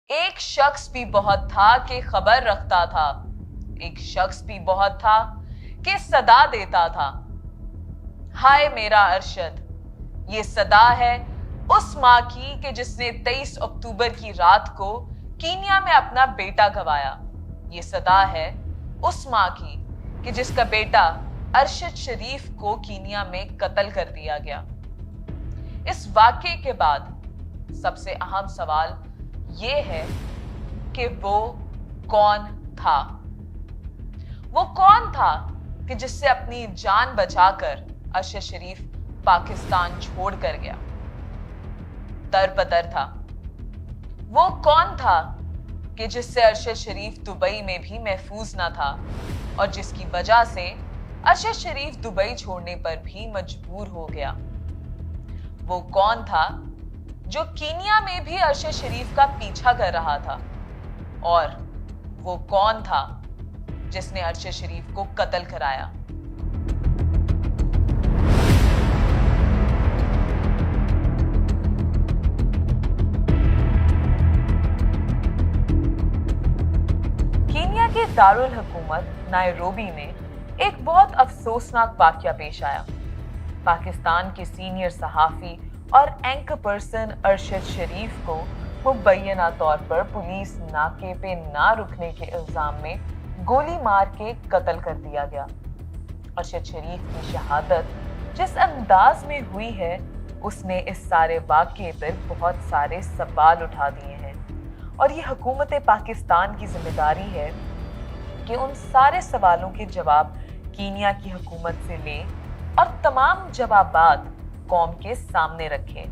ایک شخص بھی بہت تھا کہ خبر رکھتا تھا، ایک شخص بھی بہت تھا کہ صدا دیتا تھا۔ ہائے میرا ارشد، یہ صدا ہے اس ماں کی کہ جس نے 23 اکتوبر کی رات کو کینیا میں اپنا بیٹا گنوایا۔ یہ صدا ہے اس ماں کی کہ جس کا بیٹا ارشد شریف کو کینیا میں قتل کر دیا گیا۔ اس واقعے کے بعد سب سے اہم سوال یہ ہے کہ وہ کون تھا؟ وہ کون تھا کہ جس سے اپنی جان بچا کر ارشد شریف پاکستان چھوڑ کر گیا؟ در بدر تھا۔ وہ کون تھا کہ جس سے ارشد شریف دبئی میں بھی محفوظ نہ تھا اور جس کی وجہ سے ارشد شریف دبئی چھوڑنے پر بھی مجبور ہو گیا؟ وہ کون تھا جو کینیا میں بھی ارشد شریف کا پیچھا کر رہا تھا؟ اور وہ کون تھا جس نے ارشد شریف کو قتل کرایا؟ کینیا کے دارالحکومت نائروبی میں ایک بہت افسوسناک واقعہ پیش آیا۔ پاکستان کے سینئر صحافی اور اینکر پرسن ارشد شریف کو مبینہ طور پر پولیس ناکے پہ نہ رکنے کے الزام میں گولی مار کے قتل کر دیا گیا۔ ارشد شریف کی شہادت جس انداز میں ہوئی ہے، اس نے اس سارے واقعے پر بہت سارے سوال اٹھا دیے ہیں، اور یہ حکومت پاکستان کی ذمہ داری ہے کہ ان سارے سوالوں کے جواب کینیا کی حکومت سے لے اور تمام جوابات قوم کے سامنے رکھے۔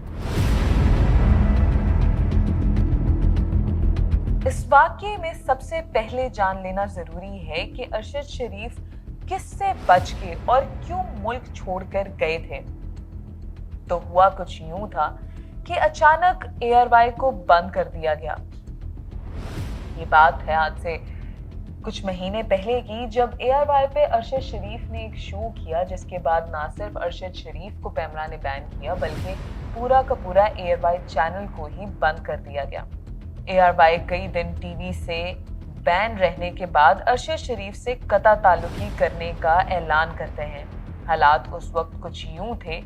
اس واقعے میں سب سے پہلے جان لینا ضروری ہے کہ ارشد شریف کس سے بچ کے اور کیوں ملک چھوڑ کر گئے تھے۔ تو ہوا کچھ یوں تھا کہ اچانک ARY کو بند کر دیا گیا۔ یہ بات ہے آج سے کچھ مہینے پہلے کی، جب ARY پہ ارشد شریف نے ایک شو کیا جس کے بعد نہ صرف ارشد شریف کو پیمرا نے بین کیا بلکہ پورا کا پورا ARY چینل کو ہی بند کر دیا گیا۔ ARY کئی دن ٹی وی سے بین رہنے کے بعد ارشد شریف سے قطع تعلقی کرنے کا اعلان کرتے ہیں۔ حالات اس وقت کچھ یوں تھے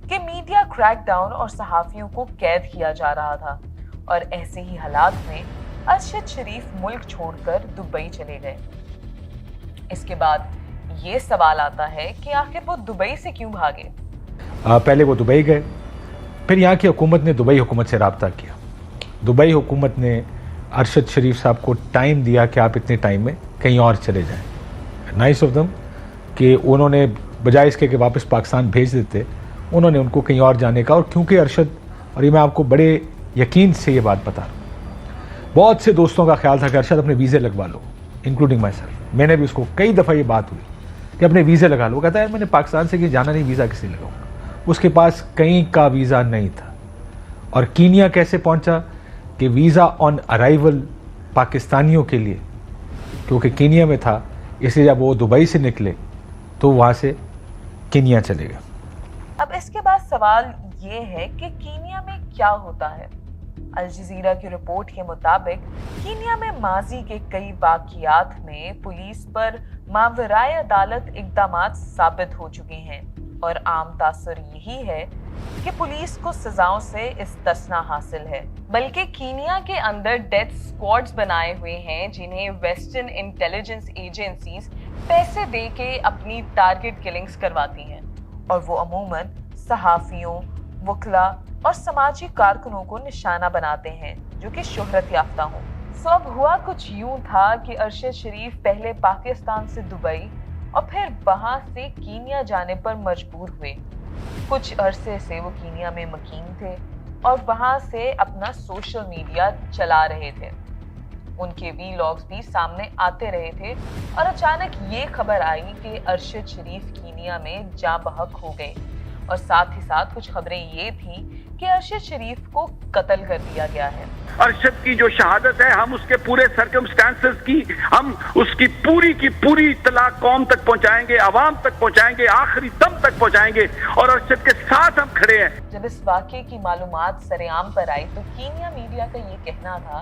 کہ میڈیا کریک ڈاؤن اور صحافیوں کو قید کیا جا رہا تھا، اور ایسے ہی حالات میں ارشد شریف ملک چھوڑ کر دبئی چلے گئے۔ اس کے بعد یہ سوال آتا ہے کہ آخر وہ دبئی سے کیوں بھاگے؟ پہلے وہ دبئی گئے، پھر یہاں کی حکومت نے دبئی حکومت سے رابطہ کیا۔ دبئی حکومت نے ارشد شریف صاحب کو ٹائم دیا کہ آپ اتنے ٹائم میں کہیں اور چلے جائیں۔ نائس آف دم کہ انہوں نے بجائے اس کے کہ واپس پاکستان بھیج دیتے، انہوں نے ان کو کہیں اور جانے کا، اور کیونکہ ارشد، اور یہ میں آپ کو بڑے یقین سے یہ بات بتا رہا ہوں، بہت سے دوستوں کا خیال تھا کہ ارشد اپنے ویزے لگوا لو، انکلوڈنگ مائی سیلف۔ میں نے بھی اس کو کئی دفعہ یہ بات ہوئی کہ اپنے ویزے لگا لو۔ کہتا ہے میں نے پاکستان سے کہیں جانا نہیں، ویزا کس لیے لگاؤں؟ اس کے پاس کہیں کا ویزا نہیں تھا۔ اور کینیا کیسے پہنچا؟ کہ ویزا آن ارائیول پاکستانیوں کے لیے، کیونکہ کینیا میں تھا، اس لیے جب وہ دبئی سے نکلے تو وہاں سے کینیا چلے گئے۔ اب اس کے بعد سوال یہ ہے کہ کینیا میں کیا ہوتا ہے؟ الجزیرہ کی رپورٹ کے مطابق کینیا میں ماضی کے کئی واقعات میں پولیس پر ماورائے عدالت اقدامات ثابت ہو چکے ہیں، اور عام تاثر یہی ہے کہ پولیس کو سزاؤں سے استثنا حاصل ہے، بلکہ کینیا کے اندر ڈیتھ اسکواڈز بنائے ہوئے ہیں جنہیں ویسٹرن انٹیلیجنس ایجنسیز پیسے دے کے اپنی ٹارگٹ کلنگز کرواتی ہیں، اور وہ عموماً صحافیوں، وکلا اور سماجی کارکنوں کو نشانہ بناتے ہیں جو کہ شہرت یافتہ ہوں۔ اب ہوا کچھ یوں تھا کہ ارشد شریف پہلے پاکستان سے دبئی اور پھر وہاں سے کینیا جانے پر مجبور ہوئے۔ کچھ عرصے سے وہ کینیا میں مقیم تھے اور وہاں سے اپنا سوشل میڈیا چلا رہے تھے۔ ان کے ویلاگز بھی سامنے آتے رہے تھے، اور اچانک یہ خبر آئی کہ ارشد شریف کینیا میں جاں بحق ہو گئے، اور ساتھ ہی ساتھ کچھ خبریں یہ تھیں کہ ارشد شریف کو قتل کر دیا گیا ہے۔ ارشد کی جو شہادت ہے، ہم اس کے پورے سرکمسٹانسز کی، ہم اس کی پوری اطلاع قوم تک پہنچائیں گے، عوام تک پہنچائیں گے، آخری دم تک پہنچائیں گے، اور ارشد کے ساتھ ہم کھڑے ہیں۔ جب اس واقعے کی معلومات سرعام پر آئی تو کینیا میڈیا کا یہ کہنا تھا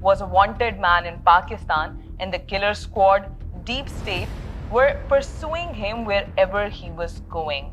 was a wanted man in Pakistan and the killer squad deep state were pursuing him wherever he was going।